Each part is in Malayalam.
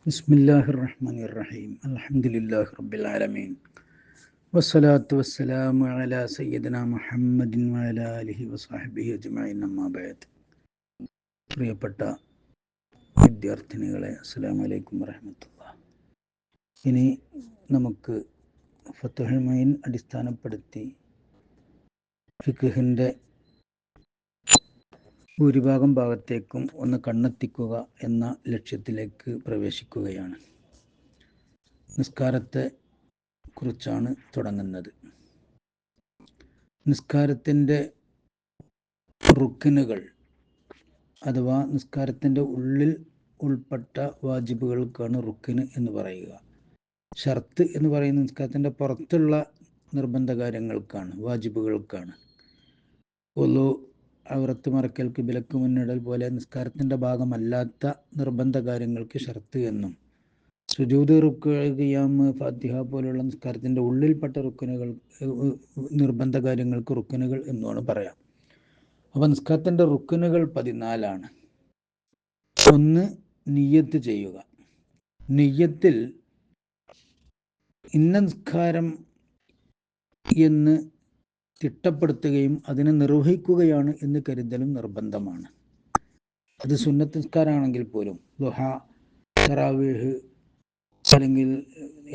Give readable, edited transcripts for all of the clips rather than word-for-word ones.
ബിസ്മില്ലാഹിർ-റഹ്മാനിർ-റഹീം. അൽഹംദുലില്ലാഹി റബ്ബിൽ ആലമീൻ. വസ്സലാത്തു വസ്സലാമു അലാ സയ്യിദിനാ മുഹമ്മദിൻ വഅലാ ആലിഹി വസ്വഹ്ബിഹി അജ്മഈൻ. അമ്മാ ബഅദ്. പ്രിയപ്പെട്ട വിദ്യാർത്ഥിനികളെ, അസ്സലാമു അലൈക്കും വറഹ്മത്തുള്ളാഹി. ഇനി നമുക്ക് ഫത്ഹുൽ മുഈൻ അടിസ്ഥാനപ്പെടുത്തി ഫിഖ്ഹിൻ്റെ ഭൂരിഭാഗം ഭാഗത്തേക്കും ഒന്ന് കണ്ണെത്തിക്കുക എന്ന ലക്ഷ്യത്തിലേക്ക് പ്രവേശിക്കുകയാണ്. നിസ്കാരത്തെ കുറിച്ചാണ് തുടങ്ങുന്നത്. നിസ്കാരത്തിൻ്റെ റുക്നുകൾ അഥവാ നിസ്കാരത്തിൻ്റെ ഉള്ളിൽ ഉൾപ്പെട്ട വാജിബുകൾക്കാണ് റുക്ന് എന്ന് പറയുക. ഷർത്ത് എന്ന് പറയുന്ന നിസ്കാരത്തിൻ്റെ പുറത്തുള്ള നിർബന്ധ കാര്യങ്ങൾക്കാണ്, വാജിബുകൾക്കാണ്. ഒളു, ഔറത്ത് മറക്കൽ, ഖിബ്ലക്ക് മുന്നിടൽ പോലെ നിസ്കാരത്തിൻ്റെ ഭാഗമല്ലാത്ത നിർബന്ധ കാര്യങ്ങൾക്ക് ഷർത്ത് എന്നും, സുജൂദ്, റുക്അ്, ഖിയാം, ഫാത്തിഹ പോലുള്ള നിസ്കാരത്തിൻ്റെ ഉള്ളിൽപ്പെട്ട റുക്നുകൾ, നിർബന്ധ കാര്യങ്ങൾക്ക് റുക്നുകൾ എന്നുമാണ് പറയാം. അപ്പോൾ നിസ്കാരത്തിൻ്റെ റുക്നുകൾ 14. ഒന്ന്, നിയ്യത്ത് ചെയ്യുക. നിയ്യത്തിൽ ഇന്ന നിസ്കാരം എന്ന് തിട്ടപ്പെടുത്തുകയും അതിനെ നിർവഹിക്കുകയാണ് എന്ന് കരുതലും നിർബന്ധമാണ്. അത് സുന്നത്ത് നിസ്കാരമാണെങ്കിൽ പോലും, ദുഹ, തറാവീഹ് അല്ലെങ്കിൽ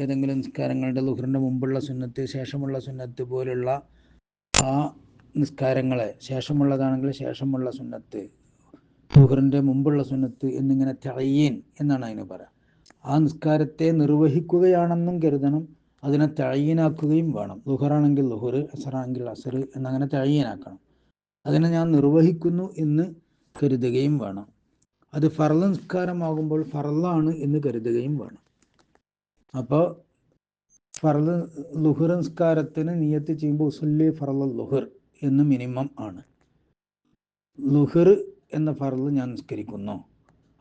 ഏതെങ്കിലും നിസ്കാരങ്ങളുടെ ളുഹറിൻ്റെ മുമ്പുള്ള സുന്നത്ത്, ശേഷമുള്ള സുന്നത്ത് പോലുള്ള ആ നിസ്കാരങ്ങളെ, ശേഷമുള്ളതാണെങ്കിൽ ശേഷമുള്ള സുന്നത്ത്, ളുഹറിൻ്റെ മുമ്പുള്ള സുന്നത്ത് എന്നിങ്ങനെ തഅയ്യീൻ എന്നാണ് അതിന് പറയുക. ആ നിസ്കാരത്തെ നിർവഹിക്കുകയാണെന്നും കരുതണം, അതിനെ തഅയ്യീനാക്കുകയും വേണം. ളുഹറാണെങ്കിൽ ളുഹർ, അസറാണെങ്കിൽ അസർ എന്നങ്ങനെ തഅയ്യീനാക്കണം. അതിനെ ഞാൻ നിർവഹിക്കുന്നു എന്ന് കരുതുകയും വേണം. അത് ഫർള് നിസ്കാരമാകുമ്പോൾ ഫർളാണ് എന്ന് കരുതുകയും വേണം. അപ്പോൾ ഫർള് ളുഹർ നിസ്കാരത്തിന് നിയ്യത്ത് ചെയ്യുമ്പോൾ ഉസല്ലി ഫർള ളുഹർ എന്ന് മിനിമം ആണ്. ളുഹർ എന്ന ഫർള് ഞാൻ നിസ്കരിക്കുന്നു.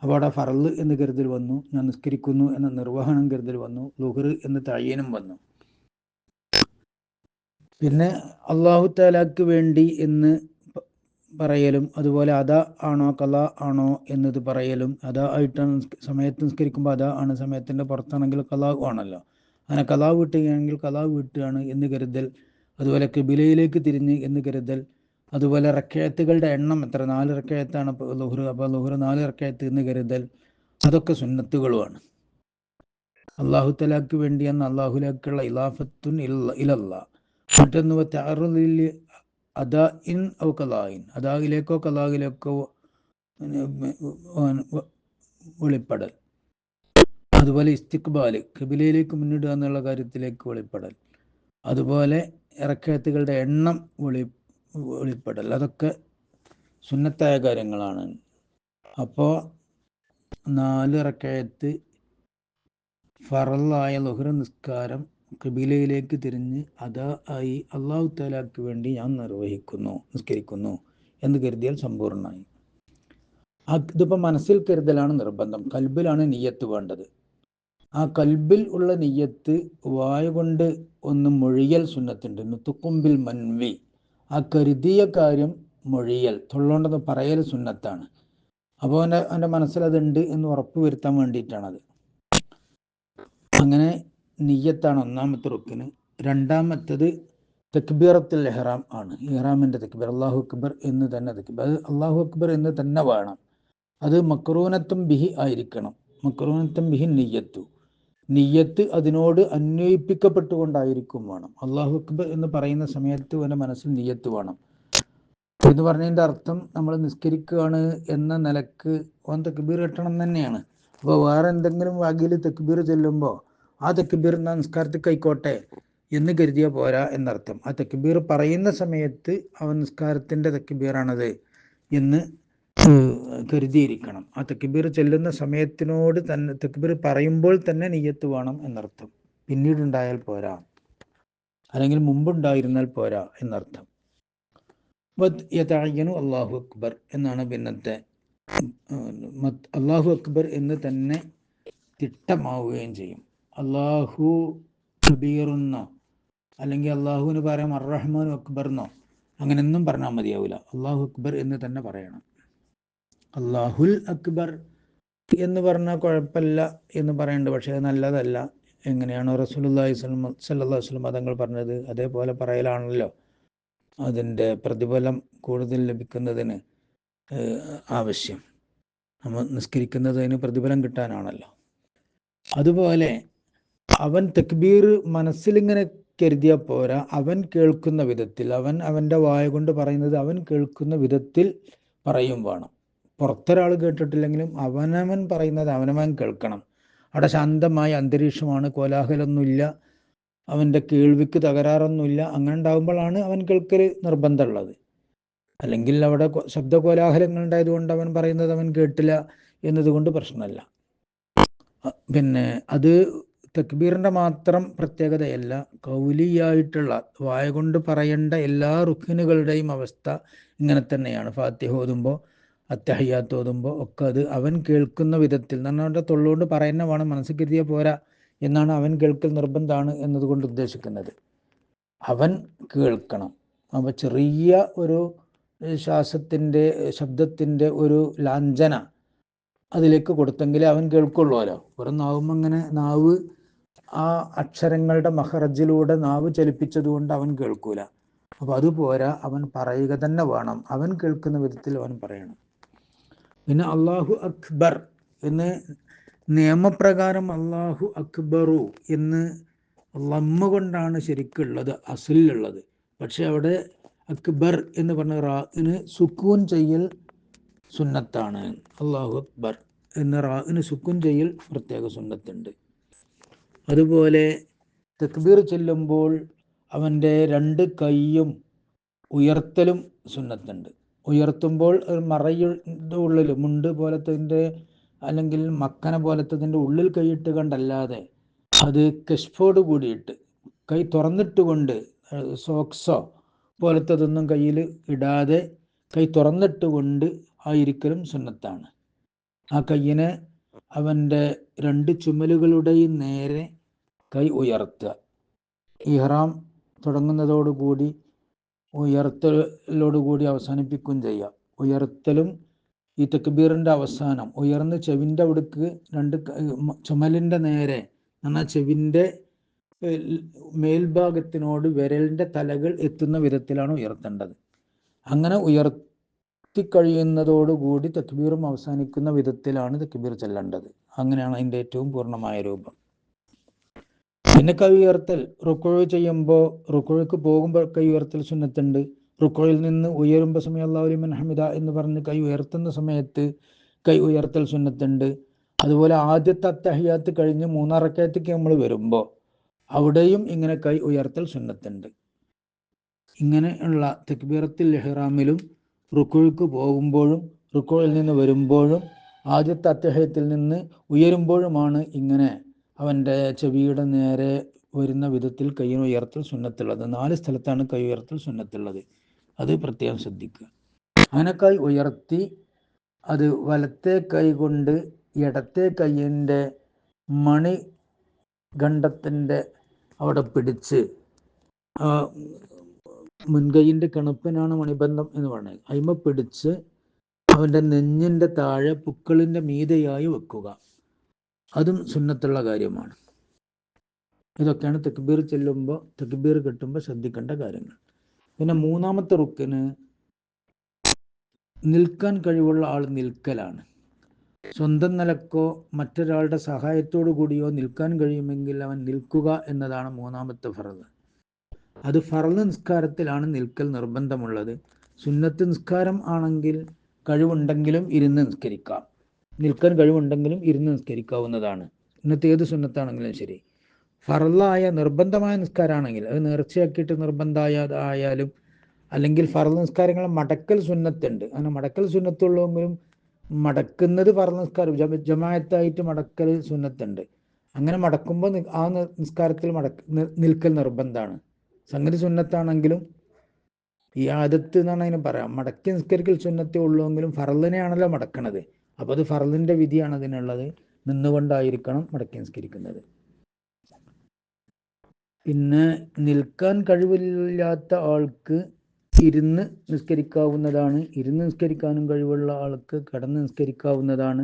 അപ്പോൾ അവിടെ ഫർള് എന്ന് കരുതൽ വന്നു, ഞാൻ നിസ്കരിക്കുന്നു എന്ന നിർവഹണം കരുതൽ വന്നു, ളുഹർ എന്ന് തഅയ്യീനും വന്നു. പിന്നെ അല്ലാഹു തആലക്ക് വേണ്ടി എന്ന് പറയലും, അതുപോലെ അദാ ആണോ ഖളാ ആണോ എന്നത് പറയലും. അദാ ആയിട്ടാണ് സമയത്ത് നിസ്കരിക്കുമ്പോൾ അദാ ആണ്, സമയത്തിൻ്റെ പുറത്താണെങ്കിൽ ഖളാ ആണല്ലോ. അങ്ങനെ ഖളാ വീട്ടുകയാണെങ്കിൽ ഖളാ വീട്ടുകയാണ് എന്ന് കരുതൽ. അതുപോലെ ഖിബിലയിലേക്ക് തിരിഞ്ഞ് എന്ന് കരുതൽ. അതുപോലെ റക്അത്തുകളുടെ എണ്ണം എത്ര, 4 റക്അത്താണ് ളുഹർ, അപ്പോൾ ളുഹർ 4 റക്അത്ത് എന്ന് കരുതൽ. അതൊക്കെ സുന്നത്തുകളുമാണ്. അല്ലാഹു തആലക്ക് വേണ്ടി എന്ന അല്ലാഹുലേക്കുള്ള ഇലാഫത്തുൻ ഇലല്ലാഹ്. മറ്റൊന്ന് തഅറുദിൽ അദാഇൻ ഔ ഖളാഇൻ, അദായിലേക്കോ ഖളായിലേക്കോ വെളിപ്പെടൽ. അതുപോലെ ഇസ്തിഖ്ബാൽ, ഖിബിലയിലേക്ക് മുന്നിടുക എന്നുള്ള കാര്യത്തിലേക്ക് വെളിപ്പെടൽ. അതുപോലെ റക്അത്തുകളുടെ എണ്ണം വെളിപ്പെടൽ. അതൊക്കെ സുന്നത്തായ കാര്യങ്ങളാണ്. അപ്പോൾ 4 റക്അത്ത് ഫറളായ ളുഹർ നിസ്കാരം ഖിബിലയിലേക്ക് തിരിഞ്ഞ് അദാ ആയി അല്ലാഹു തആലക്ക് വേണ്ടി ഞാൻ നിർവഹിക്കുന്നു, നിസ്കരിക്കുന്നു എന്ന് കരുതിയാൽ സമ്പൂർണ്ണമായി. ഇതിപ്പോൾ മനസ്സിൽ കരുതലാണ് നിർബന്ധം, കൽബിലാണ് നിയ്യത്ത് വേണ്ടത്. ആ കൽബിൽ ഉള്ള നിയ്യത്ത് വായ കൊണ്ട് ഒന്ന് മൊഴിയൽ സുന്നത്തുണ്ട്. നുതുഖും ബിൽ മൻവി, ആ കരുതിയ കാര്യം മൊഴിയൽ, തൊള്ളോണ്ടെന്ന് പറയൽ സുന്നത്താണ്. അപ്പോൾ അവൻ്റെ മനസ്സിൽ അതുണ്ട് എന്ന് ഉറപ്പ് വരുത്താൻ വേണ്ടിയിട്ടാണത്. അങ്ങനെ നിയ്യത്താണ് ഒന്നാമത്തെ റുക്ന്. രണ്ടാമത്തത് തക്ബീറത്തുൽ ഇഹ്റാം ആണ്. ഇഹ്റാമിൻ്റെ തക്ബീർ, അല്ലാഹു അക്ബർ എന്ന് തന്നെ തക്ബീർ, അത് അല്ലാഹു അക്ബർ എന്ന് തന്നെ വേണം. അത് മക്റൂനത്തും ബിഹി ആയിരിക്കണം. മക്റൂനത്തും ബിഹി നിയ്യത്തു, നിയ്യത്ത് അതിനോട് അന്വയിപ്പിക്കപ്പെട്ടുകൊണ്ടായിരിക്കും വേണം. അല്ലാഹു അക്ബർ എന്ന് പറയുന്ന സമയത്ത് അവൻ്റെ മനസ്സിൽ നിയ്യത്ത് വേണം. എന്ന് പറഞ്ഞതിൻ്റെ അർത്ഥം നമ്മൾ നിസ്കരിക്കുകയാണ് എന്ന നിലക്ക് ഓൻ തക്ബീർ കെട്ടണം തന്നെയാണ്. അപ്പോൾ വേറെ എന്തെങ്കിലും വകയിൽ തക്ബീർ ചെല്ലുമ്പോൾ ആ തക്ബീർ നിസ്കാരത്തിൽ കൈക്കോട്ടെ എന്ന് കരുതിയാൽ പോരാ എന്നർത്ഥം. ആ തക്ബീർ പറയുന്ന സമയത്ത് അവൻ നിസ്കാരത്തിൻ്റെ തക്ബീറാണത് എന്ന് കരുതിയിരിക്കണം. ആ തക്ബീർ ചെല്ലുന്ന സമയത്തിനോട് തന്നെ, തക്ബീർ പറയുമ്പോൾ തന്നെ നിയ്യത്ത് വേണം എന്നർത്ഥം. പിന്നീടുണ്ടായാൽ പോരാ, അല്ലെങ്കിൽ മുമ്പുണ്ടായിരുന്നാൽ പോരാ എന്നർത്ഥം. യതഅയ്യനു അല്ലാഹു അക്ബർ എന്നാണ് പിന്നത്തെ. അല്ലാഹു അക്ബർ എന്ന് തന്നെ തിട്ടമാവുകയും ചെയ്യും. അല്ലാഹു കബീറെന്നോ അല്ലെങ്കിൽ അള്ളാഹുവിന് പറയാം അർറഹ്മാൻ അക്ബർന്നോ അങ്ങനെയൊന്നും പറഞ്ഞാൽ മതിയാവില്ല. അല്ലാഹു അക്ബർ എന്ന് തന്നെ പറയണം. അല്ലാഹുൽ അക്ബർ എന്ന് പറഞ്ഞാൽ കുഴപ്പമില്ല എന്ന് പറയുന്നുണ്ട്, പക്ഷേ അത് നല്ലതല്ല. എങ്ങനെയാണോ റസൂലുള്ളാഹി സ്വല്ലല്ലാഹു അലൈഹി വസല്ലം തങ്ങൾ പറഞ്ഞത് അതേപോലെ പറയലാണല്ലോ അതിൻ്റെ പ്രതിഫലം കൂടുതൽ ലഭിക്കുന്നതിന് ആവശ്യം. നമ്മൾ നിസ്കരിക്കുന്നതിന് പ്രതിഫലം കിട്ടാനാണല്ലോ. അതുപോലെ അവൻ തക്ബീർ മനസ്സിലിങ്ങനെ കരുതിയാൽ പോരാ, അവൻ കേൾക്കുന്ന വിധത്തിൽ, അവൻ്റെ വായ കൊണ്ട് പറയുന്നത് അവൻ കേൾക്കുന്ന വിധത്തിൽ പറയും വേണം. പുറത്തൊരാൾ കേട്ടിട്ടില്ലെങ്കിലും അവനവൻ പറയുന്നത് അവനവൻ കേൾക്കണം. അവിടെ ശാന്തമായ അന്തരീക്ഷമാണ്, കോലാഹലമൊന്നുമില്ല, അവൻ്റെ കേൾവിക്ക് തകരാറൊന്നുമില്ല. അങ്ങനെ ഉണ്ടാകുമ്പോഴാണ് അവൻ കേൾക്കൽ നിർബന്ധമുള്ളത്. അല്ലെങ്കിൽ അവിടെ ശബ്ദ കോലാഹലങ്ങൾ ഉണ്ടായതുകൊണ്ട് അവൻ പറയുന്നത് അവൻ കേട്ടില്ല എന്നതുകൊണ്ട് പ്രശ്നമല്ല. പിന്നെ അത് തക്ബീറിൻ്റെ മാത്രം പ്രത്യേകതയല്ല, കൗലിയായിട്ടുള്ള വായ കൊണ്ട് പറയേണ്ട എല്ലാ റുക്കിനുകളുടെയും അവസ്ഥ ഇങ്ങനെ തന്നെയാണ്. ഫാത്തിഹ ഓതുമ്പോൾ, അത്തഹിയ്യാത്ത് ഓതുമ്പോൾ ഒക്കെ അത് അവൻ കേൾക്കുന്ന വിധത്തിൽ എന്ന് പറഞ്ഞാൽ അവൻ്റെ തൊള്ളുകൊണ്ട് പറയുന്ന വേണം, മനസ്സിൽ കരുതിയാൽ പോരാ എന്നാണ് അവൻ കേൾക്കൽ നിർബന്ധമാണ് എന്നതുകൊണ്ട് ഉദ്ദേശിക്കുന്നത്. അവൻ കേൾക്കണം. അപ്പോൾ ചെറിയ ഒരു ശ്വാസത്തിൻ്റെ ശബ്ദത്തിൻ്റെ ഒരു ലാഞ്ചന അതിലേക്ക് കൊടുത്തെങ്കിലേ അവൻ കേൾക്കുള്ളൂല്ലോ. വെറും നാവുമ്പോൾ അങ്ങനെ നാവ് ആ അക്ഷരങ്ങളുടെ മഹറജിലൂടെ നാവ് ചലിപ്പിച്ചതുകൊണ്ട് അവൻ കേൾക്കൂല. അപ്പോൾ അതുപോരാ, അവൻ പറയുക തന്നെ വേണം, അവൻ കേൾക്കുന്ന വിധത്തിൽ അവൻ പറയണം. പിന്നെ അള്ളാഹു അക്ബർ എന്ന് നിയമപ്രകാരം അള്ളാഹു അക്ബറു എന്ന് ലമ്മ കൊണ്ടാണ് ശരിക്കുള്ളത്, അസുലുള്ളത്. പക്ഷെ അവിടെ അക്ബർ എന്ന് പറഞ്ഞ റാഇന് സുക്കൂൻ ചെയ്യൽ സുന്നത്താണ്. അള്ളാഹു അക്ബർ എന്ന റാഇന് സുക്കൂൻ ചെയ്യൽ പ്രത്യേക സുന്നത്തുണ്ട്. അതുപോലെ തക്ബീർ ചൊല്ലുമ്പോൾ അവൻ്റെ രണ്ട് കൈയും ഉയർത്തലും സുന്നത്തുണ്ട്. ഉയർത്തുമ്പോൾ മറയുടെ ഉള്ളിൽ മുണ്ട് പോലത്തതിൻ്റെ അല്ലെങ്കിൽ മക്കന പോലത്തതിൻ്റെ ഉള്ളിൽ കൈയിട്ട് കണ്ടല്ലാതെ അത് കഷ്ഫോട് കൂടിയിട്ട് കൈ തുറന്നിട്ടുകൊണ്ട്, സോക്സോ പോലത്തതൊന്നും കയ്യിൽ ഇടാതെ കൈ തുറന്നിട്ടുകൊണ്ട് ആയിരിക്കലും സുന്നത്താണ്. ആ കയ്യിനെ അവൻ്റെ രണ്ട് ചുമലുകളുടെയും നേരെ കൈ ഉയർത്തുക. ഇഹ്റാം തുടങ്ങുന്നതോടുകൂടി ഉയർത്തലോടുകൂടി അവസാനിപ്പിക്കുകയും ചെയ്യാം. ഉയർത്തലും ഈ തക്ബീറിൻ്റെ അവസാനം ഉയർന്ന് ചെവിൻ്റെ അവിടേക്ക് രണ്ട് ചുമലിൻ്റെ നേരെ എന്നാൽ ചെവിൻ്റെ മേൽഭാഗത്തിനോട് വിരലിൻ്റെ തലകൾ എത്തുന്ന വിധത്തിലാണ് ഉയർത്തേണ്ടത്. അങ്ങനെ ഉയർത്തിക്കഴിയുന്നതോടുകൂടി തക്ബീറും അവസാനിക്കുന്ന വിധത്തിലാണ് തക്ബീർ ചെല്ലേണ്ടത്. അങ്ങനെയാണ് അതിൻ്റെ ഏറ്റവും പൂർണ്ണമായ രൂപം. പിന്നെ കൈ ഉയർത്തൽ റുക്കുഅ് ചെയ്യുമ്പോൾ, റുക്കുഅ്ക്ക് പോകുമ്പോൾ കൈ ഉയർത്തൽ സുന്നത്തുണ്ട്. റുക്കുഅയിൽ നിന്ന് ഉയരുമ്പോൾ സമയ അല്ലാഹു ലിമൻ ഹമിദ എന്ന് പറഞ്ഞ് കൈ ഉയർത്തുന്ന സമയത്ത് കൈ ഉയർത്തൽ സുന്നത്തുണ്ട്. അതുപോലെ ആദ്യത്തെ അത്തഹിയ്യാത്ത് കഴിഞ്ഞ് മൂന്നാം റക്അത്തേക്ക് നമ്മൾ വരുമ്പോൾ അവിടെയും ഇങ്ങനെ കൈ ഉയർത്തൽ സുന്നത്തുണ്ട്. ഇങ്ങനെയുള്ള തക്ബീറത്തുൽ ഇഹ്റാമിലും റുക്കുഅ്ക്ക് പോകുമ്പോഴും റുക്കുഅയിൽ നിന്ന് വരുമ്പോഴും ആദ്യത്തെ അത്തഹിയ്യത്തിൽ നിന്ന് ഉയരുമ്പോഴുമാണ് ഇങ്ങനെ അവൻ്റെ ചെവിയുടെ നേരെ വരുന്ന വിധത്തിൽ കൈ ഉയർത്തൽ സുന്നത്തുള്ളത്. 4 സ്ഥലത്താണ് കൈ ഉയർത്തൽ സുന്നത്തുള്ളത്. അത് പ്രത്യേകം ശ്രദ്ധിക്കുക. അങ്ങനെ കൈ ഉയർത്തി അത് വലത്തെ കൈ കൊണ്ട് ഇടത്തെ കൈയിൻ്റെ മണിഗണ്ഡത്തിൻ്റെ അവിടെ പിടിച്ച്, മുൻകൈയിൻ്റെ കണുപ്പിനാണ് മണിബന്ധം എന്ന് പറയുന്നത്, അയിമ പിടിച്ച് അവൻ്റെ നെഞ്ഞിൻ്റെ താഴെ പുക്കളിൻ്റെ മീതെയായി വെക്കുക. അതും സുന്നത്തുള്ള കാര്യമാണ്. ഇതൊക്കെയാണ് തക്ബീർ ചെല്ലുമ്പോൾ, തക്ബീർ കിട്ടുമ്പോൾ ശ്രദ്ധിക്കേണ്ട കാര്യങ്ങൾ. പിന്നെ മൂന്നാമത്തെ റുക്കിന് നിൽക്കാൻ കഴിവുള്ള ആൾ നിൽക്കലാണ്. സ്വന്തം നിലക്കോ മറ്റൊരാളുടെ സഹായത്തോടു കൂടിയോ നിൽക്കാൻ കഴിയുമെങ്കിൽ അവൻ നിൽക്കുക എന്നതാണ് മൂന്നാമത്തെ ഫർള്. അത് ഫർള് നിസ്കാരത്തിലാണ് നിൽക്കൽ നിർബന്ധമുള്ളത്. സുന്നത്ത് നിസ്കാരം ആണെങ്കിൽ കഴിവുണ്ടെങ്കിലും ഇരുന്ന് നിസ്കരിക്കാം. നിൽക്കാൻ കഴിവുണ്ടെങ്കിലും ഇരുന്ന് നിസ്കരിക്കാവുന്നതാണ്. ഇന്നത്തെ ഏത് സുന്നത്താണെങ്കിലും ശരി. ഫർളായ നിർബന്ധമായ നിസ്കാരമാണെങ്കിൽ, അത് നേർച്ചയാക്കിയിട്ട് നിർബന്ധമായാലും അല്ലെങ്കിൽ ഫർള് നിസ്കാരങ്ങൾ മടക്കൽ സുന്നത്തുണ്ട്. അങ്ങനെ മടക്കൽ സുന്നത്തുള്ളെങ്കിലും മടക്കുന്നത് ഫർള് നിസ്കാരം ജമാഅത്തായിട്ട് മടക്കൽ സുന്നത്തുണ്ട്. അങ്ങനെ മടക്കുമ്പോൾ ആ നിസ്കാരത്തിൽ നിൽക്കൽ നിർബന്ധമാണ്. സംഗതി സുന്നത്താണെങ്കിലും ഈ ആദത്ത് എന്നാണ് അതിന് പറയാം. മടക്കി നിസ്കരിക്കൽ സുന്നത്തേ ഉള്ളൂവെങ്കിലും ഫർളിനെയാണല്ലോ മടക്കണത്. അപ്പോൾ അത് ഫർളിൻ്റെ വിധിയാണ് അതിനുള്ളത്. നിന്നുകൊണ്ടായിരിക്കണം മടക്കി നിസ്കരിക്കുന്നത്. പിന്നെ നിൽക്കാൻ കഴിവില്ലാത്ത ആൾക്ക് ഇരുന്ന് നിസ്കരിക്കാവുന്നതാണ്. ഇരുന്ന് നിസ്കരിക്കാനും കഴിവുള്ള ആൾക്ക് കിടന്ന് നിസ്കരിക്കാവുന്നതാണ്.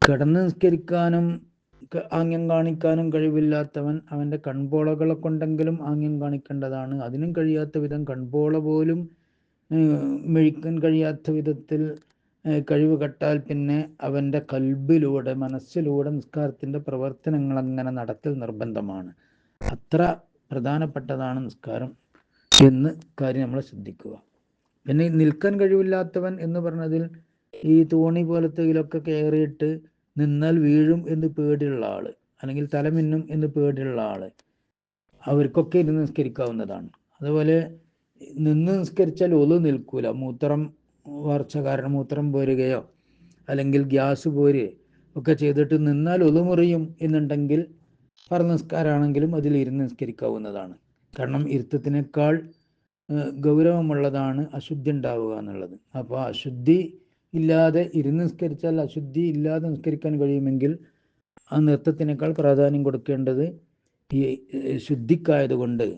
കിടന്ന് നിസ്കരിക്കാനും ആംഗ്യം കാണിക്കാനും കഴിവില്ലാത്തവൻ അവൻ്റെ കൺപോളകളെ കൊണ്ടെങ്കിലും ആംഗ്യം കാണിക്കേണ്ടതാണ്. അതിനും കഴിയാത്ത വിധം കൺപോള പോലും മെഴിക്കാൻ കഴിയാത്ത വിധത്തിൽ കഴിവ് കെട്ടാൽ പിന്നെ അവൻ്റെ കൽബിലൂടെ, മനസ്സിലൂടെ നിസ്കാരത്തിൻ്റെ പ്രവർത്തനങ്ങൾ അങ്ങനെ നടത്തൽ നിർബന്ധമാണ്. അത്ര പ്രധാനപ്പെട്ടതാണ് നിസ്കാരം എന്ന് കാര്യം നമ്മൾ ശ്രദ്ധിക്കുക. പിന്നെ നിൽക്കാൻ കഴിവില്ലാത്തവൻ എന്ന് പറഞ്ഞതിൽ ഈ തോണി പോലത്തെ ഇതിലൊക്കെ കയറിയിട്ട് നിന്നാൽ വീഴും എന്ന് പേടിയുള്ള ആള്, അല്ലെങ്കിൽ തലമിന്നും എന്ന് പേടിയുള്ള ആള്, അവർക്കൊക്കെ ഇരുന്ന് നിസ്കരിക്കാവുന്നതാണ്. അതുപോലെ നിന്ന് നിസ്കരിച്ചാൽ ഒളു നിൽക്കൂല. മൂത്രം വാർച്ച കാരണം മൂത്രം പോരുകയോ അല്ലെങ്കിൽ ഗ്യാസ് പോരുകയോ ഒക്കെ ചെയ്തിട്ട് നിന്നാൽ ഒളു മുറിയും എന്നുണ്ടെങ്കിൽ പറഞ്ഞ നിസ്കാരമാണെങ്കിലും അതിൽ ഇരുന്ന് നിസ്കരിക്കാവുന്നതാണ്. കാരണം ഇരുത്തത്തിനേക്കാൾ ഗൗരവമുള്ളതാണ് അശുദ്ധി ഉണ്ടാവുക എന്നുള്ളത്. അപ്പോൾ അശുദ്ധി ഇല്ലാതെ ഇരുന്ന് നിസ്കരിച്ചാൽ അശുദ്ധി ഇല്ലാതെ നിസ്കരിക്കാൻ കഴിയുമെങ്കിൽ ആ നൃത്തത്തിനേക്കാൾ പ്രാധാന്യം കൊടുക്കേണ്ടത് ഈ ശുദ്ധിക്കായതുകൊണ്ട്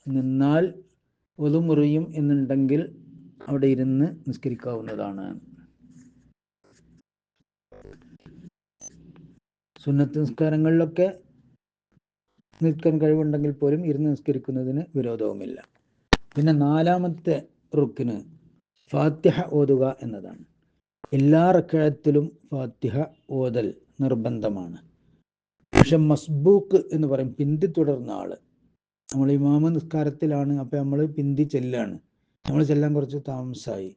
നിന്നാൽ ഒതു മുറിയും എന്നുണ്ടെങ്കിൽ അവിടെ ഇരുന്ന് നിസ്കരിക്കാവുന്നതാണ്. സുന്നത്ത് നിസ്കാരങ്ങളിലൊക്കെ നിൽക്കാൻ കഴിവുണ്ടെങ്കിൽ പോലും ഇരുന്ന് നിസ്കരിക്കുന്നതിന് വിരോധവുമില്ല. പിന്നെ 4-ാമത്തെ റുക്കിന് ഫാത്തിഹ ഓതുക എന്നതാണ്. എല്ലാ റക്അത്തിലും ഫാത്തിഹ ഓതൽ നിർബന്ധമാണ്. പക്ഷെ മസ്ബൂക്ക് എന്ന് പറയും, പിന്തി തുടർന്ന ആള്. നമ്മൾ ഇമാമ നിസ്കാരത്തിലാണ്, അപ്പം നമ്മൾ പിന്തി ചെല്ലാണ്, നമ്മൾ ചെല്ലാൻ കുറച്ച് താമസമായി,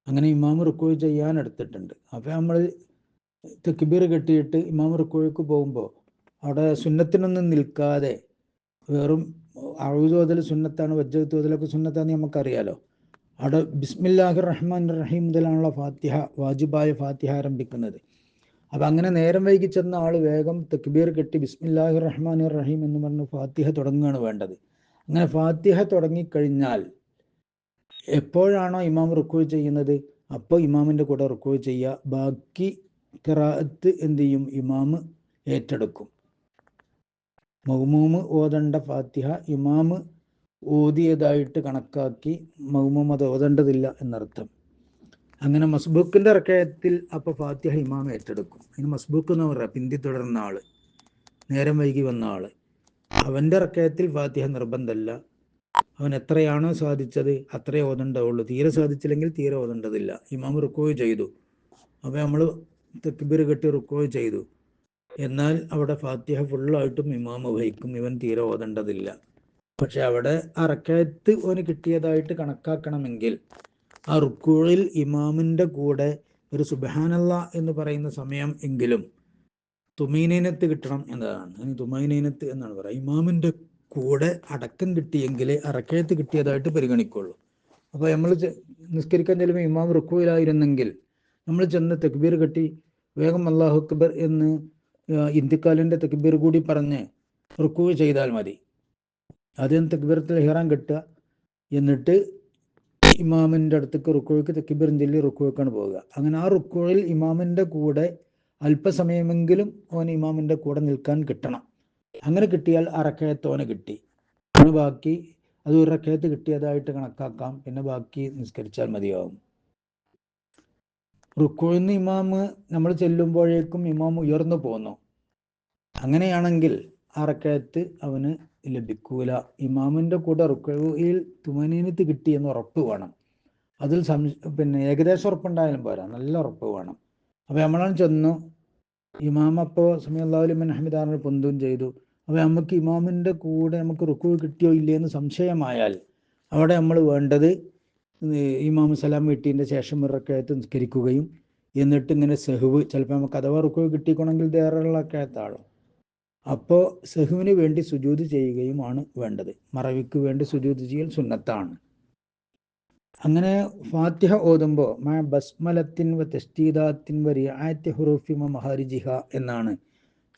അങ്ങനെ ഇമാമ് റുക്കോഴ് ചെയ്യാൻ എടുത്തിട്ടുണ്ട്. അപ്പം നമ്മൾ തക്ബീർ കെട്ടിയിട്ട് ഇമാമ് റുക്കോയ്ക്ക് പോകുമ്പോൾ അവിടെ സുന്നത്തിനൊന്നും നിൽക്കാതെ വെറും അഊദ് ഓതൽ സുന്നത്താണ്, വജ്ജത്ത് ഓതലൊക്കെ സുന്നത്താണെന്ന് നമുക്കറിയാലോ. അവിടെ ബിസ്മില്ലാഹിർ റഹ്മാൻ റഹീം മുതലാണുള്ള ഫാത്തിഹ, വാജിബായ ഫാത്തിഹ ആരംഭിക്കുന്നത്. അപ്പം അങ്ങനെ നേരം വൈകി ചെന്ന ആൾ വേഗം തക്ബീർ കെട്ടി ബിസ്മില്ലാഹിർ റഹ്മാൻ റഹീം എന്ന് പറഞ്ഞ് ഫാത്തിഹ തുടങ്ങുകയാണ് വേണ്ടത്. അങ്ങനെ ഫാത്തിഹ തുടങ്ങിക്കഴിഞ്ഞാൽ എപ്പോഴാണോ ഇമാം റുക്കൂ ചെയ്യുന്നത് അപ്പോൾ ഇമാമിൻ്റെ കൂടെ റുക്കൂ ചെയ്യുക. ബാക്കി ഖിറാഅത്ത് എന്ത് ചെയ്യും? ഇമാമ് ഏറ്റെടുക്കും. മഅ്മൂമ് ഓതേണ്ട ഫാത്തിഹ ഇമാമ് ഓതിയതായിട്ട് കണക്കാക്കി മഅ്മൂം അത് ഓതേണ്ടതില്ല എന്നർത്ഥം. അങ്ങനെ മസ്ബൂക്കിൻ്റെ റക്അത്തിൽ അപ്പോൾ ഫാത്തിഹ ഇമാം ഏറ്റെടുക്കും. അതിന് മസ്ബൂക്ക് എന്ന് പറയുക പിന്തി തുടർന്ന ആൾ, നേരം വൈകി വന്ന ആൾ. അവൻ്റെ റക്അത്തിൽ ഫാത്തിഹ നിർബന്ധമല്ല. അവൻ എത്രയാണോ സാധിച്ചത് അത്രേ ഓതേണ്ടതുള്ളൂ. തീരെ സാധിച്ചില്ലെങ്കിൽ തീരെ ഓതേണ്ടതില്ല. ഇമാം റുക്കൂ ചെയ്തു, അപ്പോൾ നമ്മൾ തക്ബീർ കെട്ടി റുക്കൂ ചെയ്തു, എന്നാൽ അവിടെ ഫാത്തിഹ ഫുള്ളായിട്ടും ഇമാം വഹിക്കും, ഇവൻ തീരെ ഓതേണ്ടതില്ല. പക്ഷെ അവിടെ ആ റക്അത്ത് ഓന് കിട്ടിയതായിട്ട് കണക്കാക്കണമെങ്കിൽ ആ റുക്കൂഴിൽ ഇമാമിൻ്റെ കൂടെ ഒരു സുബ്ഹാനല്ലാഹ് എന്ന് പറയുന്ന സമയം എങ്കിലും തുമീനീനത്ത് കിട്ടണം എന്നതാണ്. അതിന് തുമീനീനത്ത് എന്നാണ് പറയുക. ഇമാമിൻ്റെ കൂടെ അടക്കം കിട്ടിയെങ്കിൽ ആ റക്അത്ത് കിട്ടിയതായിട്ട് പരിഗണിക്കുള്ളൂ. അപ്പോൾ നമ്മൾ നിസ്കരിക്കാൻ ചെല്ലുമ്പോൾ ഇമാം റുക്കൂയിലായിരുന്നെങ്കിൽ നമ്മൾ ചെന്ന് തക്ബീർ കെട്ടി വേഗം അല്ലാഹു അക്ബർ എന്ന് ഇന്തിക്കാലിൻ്റെ തക്ബീർ കൂടി പറഞ്ഞ് റുക്കൂ ചെയ്താൽ മതി. ആദ്യം തക്ബീറത്തുൽ ഇഹ്റാം കെട്ടുക, എന്നിട്ട് ഇമാമിൻ്റെ അടുത്തേക്ക് റുക്കോയ്ക്ക് തക്ബീറും ചൊല്ലി റുക്കോയ്ക്കാണ് പോവുക. അങ്ങനെ ആ റുക്കോയിൽ ഇമാമിൻ്റെ കൂടെ അല്പസമയമെങ്കിലും ഓൻ ഇമാമിൻ്റെ കൂടെ നിൽക്കാൻ കിട്ടണം. അങ്ങനെ കിട്ടിയാൽ ആ റക്അത്ത് ഓന് കിട്ടി. പിന്നെ ബാക്കി അത് ഒരു റക്അത്ത് കിട്ടിയതായിട്ട് കണക്കാക്കാം, പിന്നെ ബാക്കി നിസ്കരിച്ചാൽ മതിയാവും. റുക്കോയിൽ നിന്ന് ഇമാമ് നമ്മൾ ചെല്ലുമ്പോഴേക്കും ഇമാം ഉയർന്നു പോന്നു, അങ്ങനെയാണെങ്കിൽ ആ റക്അത്ത് അവന് ലഭിക്കൂല. ഇമാമിൻ്റെ കൂടെ റുക്കോയിൽ തുമനീനത്ത് കിട്ടിയെന്ന് ഉറപ്പ് വേണം. അതിൽ പിന്നെ ഏകദേശം ഉറപ്പുണ്ടായാലും പോരാ, നല്ല ഉറപ്പ് വേണം. അപ്പോൾ നമ്മളാണ് ചെന്നു, ഇമാം അപ്പോൾ സമയല്ലാഹു ലിമൻ ഹമിദാണ് പൊന്തും ചെയ്തു. അപ്പോൾ നമുക്ക് ഇമാമിൻ്റെ കൂടെ നമുക്ക് റുക്കൂ കിട്ടിയോ ഇല്ലയെന്ന് സംശയമായാൽ അവിടെ നമ്മൾ വേണ്ടത് ഇമാം സലാം വീട്ടിൻ്റെ ശേഷം ഒരു റക്അത്ത് നിസ്കരിക്കുകയും എന്നിട്ട് ഇങ്ങനെ സെഹ്വ്, ചിലപ്പോൾ നമുക്ക് അഥവാ റുക്കൂ കിട്ടിക്കണമെങ്കിൽ വേറെയുള്ള റക്അത്താണോ, അപ്പോൾ സെഹുവിന് വേണ്ടി സുജൂദ് ചെയ്യുകയുമാണ് വേണ്ടത്. മറവിക്ക് വേണ്ടി സുജൂദ് ചെയ്യൽ സുന്നത്താണ്. അങ്ങനെ ഫാത്തിഹ ഓതുമ്പോൾ ബസ്മലത്തിൻ വ തസ്തീദാത്തിൻ വ റിആയത്തി ഹുറൂഫി വ മഹാരിജിഹ എന്നാണ്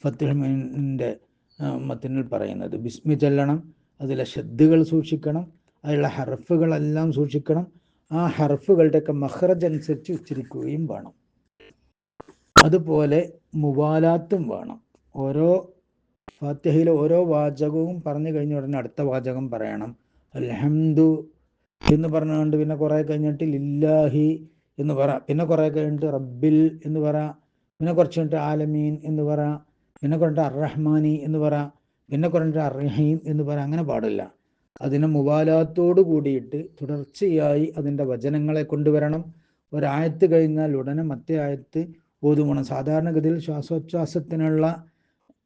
ഫത്തുഹുൽ മുഈനിൻ്റെ മത്തിനിൽ പറയുന്നത്. ബിസ്മി ചൊല്ലണം, അതിലെ ശബ്ദകൾ സൂക്ഷിക്കണം, അതിലുള്ള ഹർഫുകളെല്ലാം സൂക്ഷിക്കണം. ആ ഹർഫുകളുടെയൊക്കെ മഖ്റജ് അനുസരിച്ച് ഉച്ചരിക്കുകയും വേണം. അതുപോലെ മുവാലാത്തും വേണം. ഓരോ ഫാത്തിഹയിലെ ഓരോ വാചകവും പറഞ്ഞു കഴിഞ്ഞ ഉടനെ അടുത്ത വാചകം പറയണം. അൽഹംദു എന്ന് പറഞ്ഞുകൊണ്ട് പിന്നെ കുറേ കഴിഞ്ഞിട്ട് ലില്ലാഹി എന്ന് പറ, പിന്നെ കുറേ കഴിഞ്ഞിട്ട് റബ്ബിൽ എന്ന് പറ, പിന്നെ കുറച്ച് കഴിഞ്ഞിട്ട് ആലമീൻ എന്ന് പറ, പിന്നെ കുറഞ്ഞിട്ട് അർറഹ്മാനി എന്ന് പറ, പിന്നെ കുറഞ്ഞിട്ട് അർറഹീം എന്ന് പറ. അങ്ങനെ പാടില്ല. അതിനെ മുബാലാത്തോട് കൂടിയിട്ട് തുടർച്ചയായി അതിൻ്റെ വചനങ്ങളെ കൊണ്ടുവരണം. ഒരായത്ത് കഴിഞ്ഞാൽ ഉടനെ മറ്റേ ആയത്ത് ഓതുമണം. സാധാരണഗതിയിൽ ശ്വാസോച്ഛ്വാസത്തിനുള്ള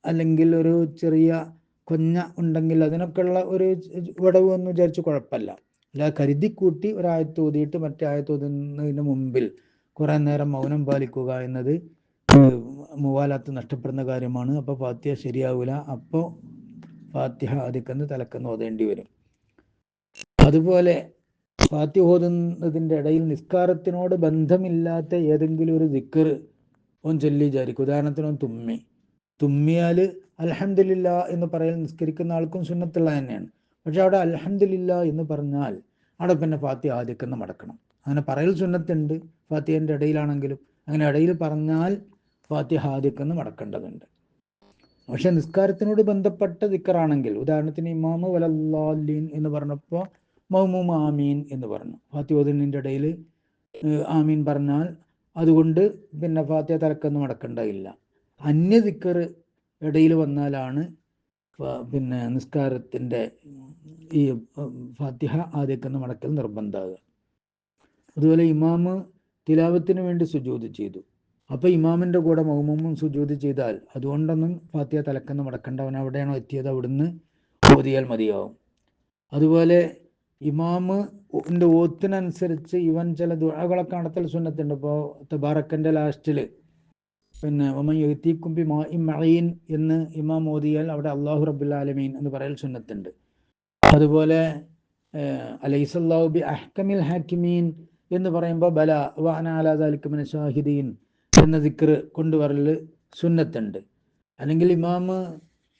അല്ലെങ്കിൽ ഒരു ചെറിയ കൊഞ്ഞ ഉണ്ടെങ്കിൽ അതിനൊക്കെയുള്ള ഒരു വിടവ് എന്ന് വിചാരിച്ച് കുഴപ്പമില്ല. അല്ല, കരുതിക്കൂട്ടി ഒരായത്ത് ഓതിയിട്ട് മറ്റേ ആയത്ത് ഓതുന്നതിന് മുമ്പിൽ കുറേ നേരം മൗനം പാലിക്കുക എന്നത് മുവാലാത്ത് നഷ്ടപ്പെടുന്ന കാര്യമാണ്. അപ്പോൾ ഫാത്തിഹ ശരിയാവില്ല. അപ്പോൾ ഫാത്തിഹ ആദ്യക്കന്ന് തലക്കന്ന് ഓതേണ്ടി വരും. അതുപോലെ ഫാത്തിഹ ഓതുന്നതിൻ്റെ ഇടയിൽ നിസ്കാരത്തിനോട് ബന്ധമില്ലാത്ത ഏതെങ്കിലും ഒരു ദിക്ർ ഓൻ ചൊല്ലി വിചാരിക്കും. ഉദാഹരണത്തിന് ഓൻ തുമ്മിയാൽ അൽഹംദുലില്ലാ എന്ന് പറയൽ നിസ്കരിക്കുന്ന ആൾക്കും സുന്നത്തുള്ള തന്നെയാണ്. പക്ഷെ അവിടെ അൽഹംദുലില്ലാ എന്ന് പറഞ്ഞാൽ അവിടെ പിന്നെ ഫാത്തിഹ ആദ്യക്കന്ന് മടക്കണം. അങ്ങനെ പറയൽ സുന്നത്തുണ്ട് ഫാത്തിഹൻ്റെ ഇടയിലാണെങ്കിലും. അങ്ങനെ ഇടയിൽ പറഞ്ഞാൽ ഫാത്തിഹ ആദ്യക്കന്ന് മടക്കേണ്ടതുണ്ട്. പക്ഷെ നിസ്കാരത്തിനോട് ബന്ധപ്പെട്ട ദിക്റാണെങ്കിൽ, ഉദാഹരണത്തിന് ഇമാമ് വലല്ലാലീൻ എന്ന് പറഞ്ഞപ്പോൾ മൗമൂം ആമീൻ എന്ന് പറഞ്ഞു. ഫാത്തിഹ ഓതുന്നതിൻ്റെ ഇടയിൽ ആമീൻ പറഞ്ഞാൽ അതുകൊണ്ട് പിന്നെ ഫാത്തിഹ തലക്കന്ന് മടക്കേണ്ടതില്ല. അന്യ ദിക്ർ ഇടയിൽ വന്നാലാണ് പിന്നെ നിസ്കാരത്തിൻ്റെ ഈ ഫാത്തിഹ ആദ്യക്കന്ന് മടക്കൽ നിർബന്ധമാകുക. അതുപോലെ ഇമാമ് തിലാവത്തിന് വേണ്ടി സുജൂദ് ചെയ്തു. അപ്പോൾ ഇമാമിൻ്റെ കൂടെ മൗമൂമും സുജൂദ് ചെയ്താൽ അതുകൊണ്ടൊന്നും ഫാത്തിഹ തലക്കന്ന് മടക്കേണ്ട. അവൻ എവിടെയാണോ എത്തിയത് അവിടുന്ന് ഓതിയാൽ മതിയാവും. അതുപോലെ ഇമാമിൻ്റെ ഓത്തിനനുസരിച്ച് ഇവൻ ചില ദുആകളൊക്കെ നടത്തൽ സുന്നത്തുണ്ട്. ഇപ്പോൾ തബാറക്കൻ്റെ ലാസ്റ്റിൽ പിന്നെ ഒമൻ യഅ്തീകും ബിമാഇൻ മഈൻ എന്ന് ഇമാം ഓതിയാൽ അവിടെ അല്ലാഹു റബ്ബുൽ ആലമീൻ എന്ന് പറയൽ സുന്നത്തുണ്ട്. അതുപോലെ അലൈസല്ലാഹു ബി അഹ്കമിൽ ഹാക്കിമീൻ എന്ന് പറയുമ്പോൾ ബല വഅന അലാ ദാലിക മിന ഷാഹിദീൻ എന്ന ദിക്ർ കൊണ്ടുവരൽ സുന്നത്തുണ്ട്. അല്ലെങ്കിൽ ഇമാമ്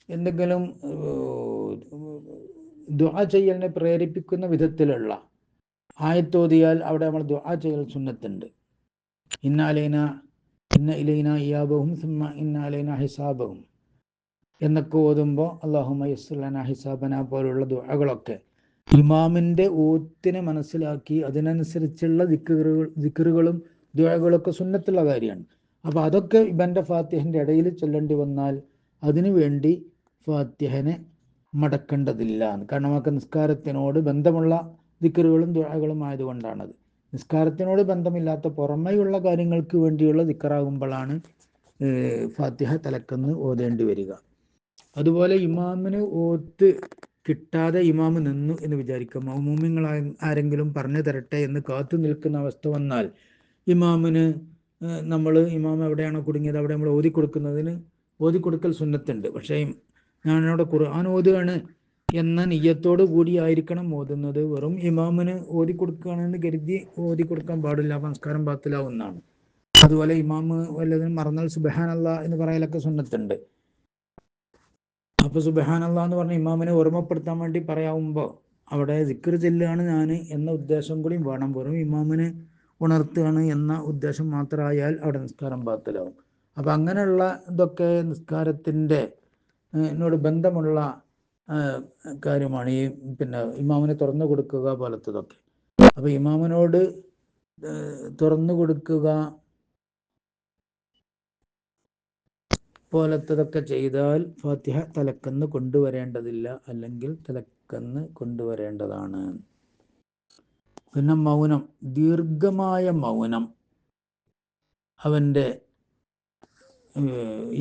എന്തെങ്കിലും ദുആ ചെയ്യലിനെ പ്രേരിപ്പിക്കുന്ന വിധത്തിലുള്ള ആയത്തോതിയാൽ അവിടെ നമ്മൾ ദുആ ചെയ്യൽ സുന്നത്തുണ്ട്. ഇന്ന ഇലൈന ഇയാബഹും സുമ്മ ഇന്ന അലൈന ഹിസാബഹും എന്നൊക്കെ ഓതുമ്പോൾ അല്ലാഹുമ്മ യസ്സിർ ലനാ ഹിസാബന പോലുള്ള ദുആകളൊക്കെ ഇമാമിൻ്റെ ഓത്തിനെ മനസ്സിലാക്കി അതിനനുസരിച്ചുള്ള ദിക്റുകളും ദുആകളൊക്കെ സുന്നത്തുള്ള കാര്യമാണ്. അപ്പോൾ അതൊക്കെ ഇവൻ്റെ ഫാത്തിഹൻ്റെ ഇടയിൽ ചൊല്ലേണ്ടി വന്നാൽ അതിനു വേണ്ടി ഫാത്തിഹനെ മടക്കേണ്ടതില്ല. കാരണം ഒക്കെ നിസ്കാരത്തിനോട് ബന്ധമുള്ള ദിക്റുകളും ദുആകളും ആയതുകൊണ്ടാണത്. നിസ്കാരത്തിനോട് ബന്ധമില്ലാത്ത പുറമെയുള്ള കാര്യങ്ങൾക്ക് വേണ്ടിയുള്ള ദിക്റാകുമ്പോഴാണ് ഫാത്തിഹ തലക്കന്ന് ഓതേണ്ടി വരിക. അതുപോലെ ഇമാമിന് ഓത്ത് കിട്ടാതെ ഇമാമ് നിന്നു എന്ന് വിചാരിക്കുക. മൗമൂമിങ്ങൾ ആരെങ്കിലും പറഞ്ഞു തരട്ടെ എന്ന് കാത്തു നിൽക്കുന്ന അവസ്ഥ വന്നാൽ ഇമാമിന് ഇമാം എവിടെയാണോ കുടുങ്ങിയത് അവിടെ നമ്മൾ ഓതിക്കൊടുക്കൽ സുന്നത്തുണ്ട്. പക്ഷേ ഞാനവിടെ ഖുർആൻ ഓതുകയാണ് എന്ന നിയ്യത്തോടു കൂടി ആയിരിക്കണം ഓതുന്നത്. വെറും ഇമാമിന് ഓതിക്കൊടുക്കുകയാണെന്ന് കരുതി ഓതിക്കൊടുക്കാൻ പാടില്ല, നമസ്കാരം ബാത്തിലാവുന്നതാണ്. അതുപോലെ ഇമാമ് വല്ലതും മറന്നാൽ സുബ്ഹാനല്ലാഹ് എന്ന് പറയലൊക്കെ സുന്നത്തുണ്ട്. അപ്പോൾ സുബ്ഹാനല്ലാഹ് എന്ന് പറഞ്ഞ ഇമാമിനെ ഓർമ്മപ്പെടുത്താൻ വേണ്ടി പറയാവുമ്പോൾ അവിടെ ദിക്ർ ചൊല്ലുകയാണ് ഞാൻ എന്ന ഉദ്ദേശം കൂടി വേണം. വെറും ഇമാമിനെ ഉണർത്തുകയാണ് എന്ന ഉദ്ദേശം മാത്രമായാൽ അവിടെ നിസ്കാരം ബാത്തിലാവും. അപ്പം അങ്ങനെയുള്ള ഇതൊക്കെ നിസ്കാരത്തിൻ്റെ എന്നോട് ബന്ധമുള്ള കാര്യമാണ്. ഈ പിന്നെ ഇമാമിനെ തുറന്നു കൊടുക്കുക പോലത്തതൊക്കെ. അപ്പോൾ ഇമാമിനോട് തുറന്നു കൊടുക്കുക പോലത്തതൊക്കെ ചെയ്താൽ ഫാത്തിഹ തലക്കന്ന് കൊണ്ടുവരേണ്ടതില്ല, അല്ലെങ്കിൽ തലക്കന്ന് കൊണ്ടുവരേണ്ടതാണ്. പിന്നെ മൗനം, ദീർഘമായ മൗനം അവൻ്റെ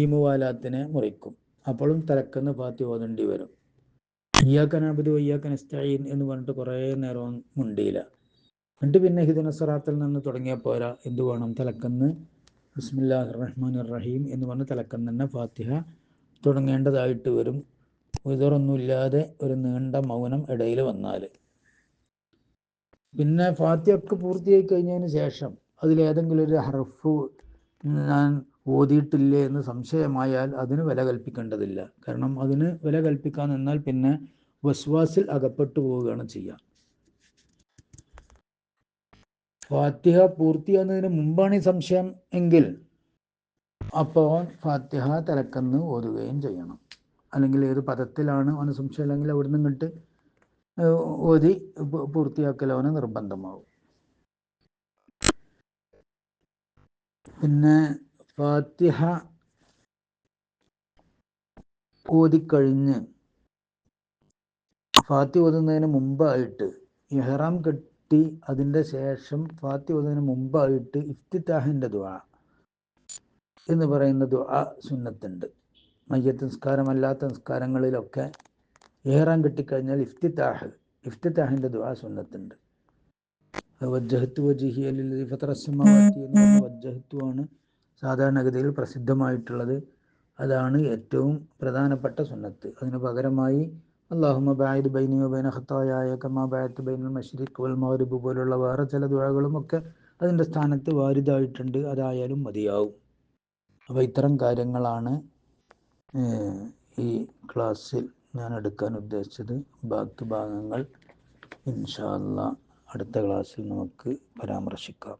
ഈ മുവാലാത്തിനെ മുറിക്കും. അപ്പോഴും തലക്കന്ന് ഫാത്തിഹ ഓതേണ്ടി വരും. ഇയ്യാക നഅ്ബുദു വഇയ്യാക നസ്തഈൻ എന്ന് പറഞ്ഞിട്ട് കുറേ നേരം മുണ്ടിയില്ല. എന്നിട്ട് പിന്നെ ഇഹ്ദിന സിറാത്തിൽ നിന്ന് തുടങ്ങിയാൽ പോരാ. എന്ത് വേണം? തലക്കന്ന് ബിസ്മില്ലാഹിർ റഹ്മാനിർ റഹീം എന്ന് പറഞ്ഞ് തലക്കന്ന് തന്നെ ഫാത്തിഹ തുടങ്ങേണ്ടതായിട്ട് വരും. ഉദറൊന്നുമില്ലാതെ ഒരു നീണ്ട മൗനം ഇടയിൽ വന്നാൽ. പിന്നെ ഫാത്തിഹ ഒക്കെ പൂർത്തിയായി കഴിഞ്ഞതിന് ശേഷം അതിലേതെങ്കിലും ഒരു ഹർഫ് ഞാൻ ഓതിയിട്ടില്ലേ എന്ന് സംശയമായാൽ അതിന് വില കൽപ്പിക്കേണ്ടതില്ല. കാരണം അതിന് വില കൽപ്പിക്കാൻ നിന്നാൽ പിന്നെ വസ്വാസിൽ അകപ്പെട്ടു പോവുകയാണ് ചെയ്യുക. ഫാത്തിഹ പൂർത്തിയാകുന്നതിന് മുമ്പാണ് ഈ സംശയം എങ്കിൽ അപ്പോൾ ഫാത്തിഹ തലക്കന്ന് ഓതുകയും ചെയ്യണം. അല്ലെങ്കിൽ ഏത് പദത്തിലാണ് അവന് സംശയം അല്ലെങ്കിൽ അവിടുന്ന് ഇങ്ങോട്ട് ഓതി പൂർത്തിയാക്കൽ അവന് നിർബന്ധമാവും. പിന്നെ ഫാത്തിഹ ഓതിക്കഴിഞ്ഞ് ഫാത്തിഹ ഓതുന്നതിന് മുമ്പായിട്ട് ഇഹ്റാം കെട്ടി അതിൻ്റെ ശേഷം ഫാത്തിഹ ഓതുന്നതിന് മുമ്പായിട്ട് ഇഫ്തിതാഹിൻ്റെ ദുആ എന്ന് പറയുന്ന ദുആ സുന്നത്തുണ്ട്. മയ്യത്ത് നിസ്കാരമല്ലാത്ത നിസ്കാരങ്ങളിലൊക്കെ ഇഹ്റാം കെട്ടിക്കഴിഞ്ഞാൽ ഇഫ്തിതാഹിൻ്റെ ദുആ സുന്നത്തുണ്ട്. വജ്ജഹത്തു വജ്ഹിയ ലില്ലദീ ഫതറ അസ്സമാവാതി എന്ന് പറഞ്ഞ വജ്ജഹത്തു ആണ് സാധാരണഗതിയിൽ പ്രസിദ്ധമായിട്ടുള്ളത്. അതാണ് ഏറ്റവും പ്രധാനപ്പെട്ട സുന്നത്ത്. അതിന് പകരമായി അല്ലാഹുമ്മ ബാഇദ് ബൈനി വബൈന ഖത്തായായ കമാ ബഅദ്ത ബൈനൽ മശ്രിഖ് വൽ മഗ്രിബ് പോലുള്ള വേറെ ചില ദുആകളും ഒക്കെ അതിൻ്റെ സ്ഥാനത്ത് വാരിദായിട്ടുണ്ട്. അതായാലും മതിയാവും. അപ്പോൾ ഇത്തരം കാര്യങ്ങളാണ് ഈ ക്ലാസ്സിൽ ഞാൻ എടുക്കാൻ ഉദ്ദേശിച്ചത്. ബാക്കി ഭാഗങ്ങൾ ഇൻഷാ അല്ലാഹ് അടുത്ത ക്ലാസ്സിൽ നമുക്ക് പരാമർശിക്കാം.